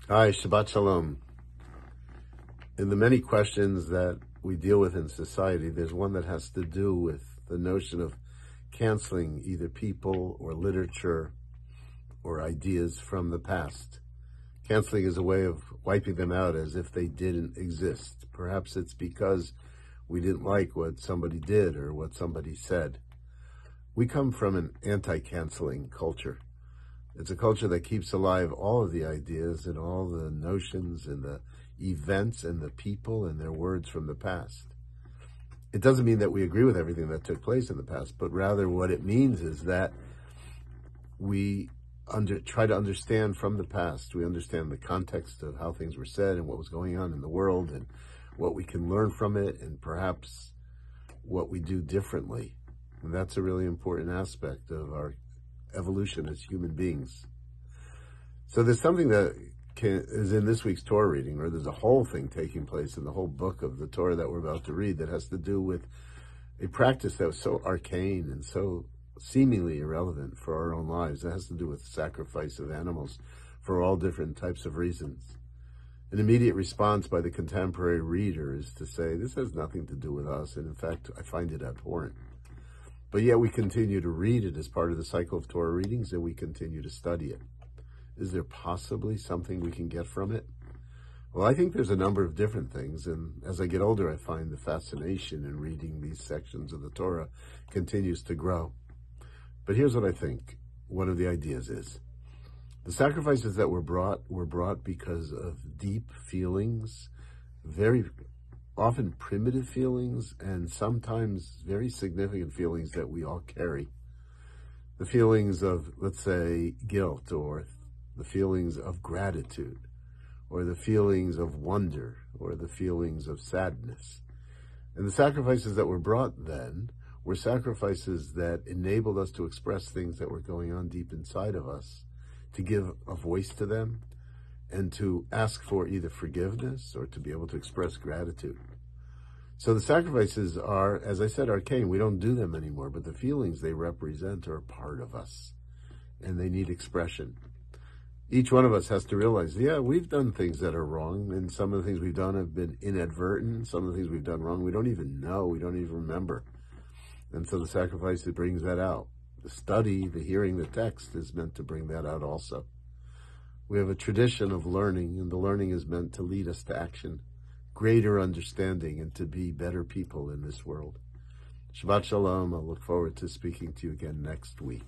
Hi, Shabbat Shalom. In the many questions that we deal with in society, there's one that has to do with the notion of canceling either people or literature or ideas from the past. Canceling is a way of wiping them out as if they didn't exist. Perhaps it's because we didn't like what somebody did or what somebody said. We come from an anti-canceling culture. It's a culture that keeps alive all of the ideas and all the notions and the events and the people and their words from the past. It doesn't mean that we agree with everything that took place in the past, but rather what it means is that we try to understand from the past. We understand the context of how things were said and what was going on in the world and what we can learn from it and perhaps what we do differently. And that's a really important aspect of our evolution as human beings. So there's something that is in this week's Torah reading, or there's a whole thing taking place in the whole book of the Torah that we're about to read that has to do with a practice that was so arcane and so seemingly irrelevant for our own lives. It has to do with sacrifice of animals for all different types of reasons. An immediate response by the contemporary reader is to say, this has nothing to do with us, and in fact, I find it abhorrent. But yet we continue to read it as part of the cycle of Torah readings, and we continue to study it. Is there possibly something we can get from it? Well, I think there's a number of different things, and as I get older, I find the fascination in reading these sections of the Torah continues to grow. But here's what I think one of the ideas is. The sacrifices that were brought because of deep feelings, very often primitive feelings, and sometimes very significant feelings that we all carry. The feelings of, let's say, guilt, or the feelings of gratitude, or the feelings of wonder, or the feelings of sadness. And the sacrifices that were brought then were sacrifices that enabled us to express things that were going on deep inside of us, to give a voice to them, and to ask for either forgiveness or to be able to express gratitude. So the sacrifices are, as I said, arcane. We don't do them anymore, but the feelings they represent are a part of us, and they need expression. Each one of us has to realize, yeah, we've done things that are wrong, and some of the things we've done have been inadvertent. Some of the things we've done wrong, we don't even know, we don't even remember. And so the sacrifice, it brings that out. The study, the hearing the text is meant to bring that out also. We have a tradition of learning, and the learning is meant to lead us to action, greater understanding, and to be better people in this world. Shabbat Shalom. I look forward to speaking to you again next week.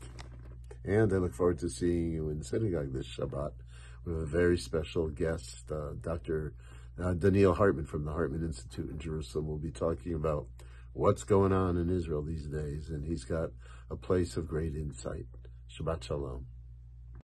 And I look forward to seeing you in synagogue this Shabbat. We have a very special guest, Dr. Daniel Hartman from the Hartman Institute in Jerusalem. We'll be talking about what's going on in Israel these days, and he's got a place of great insight. Shabbat Shalom.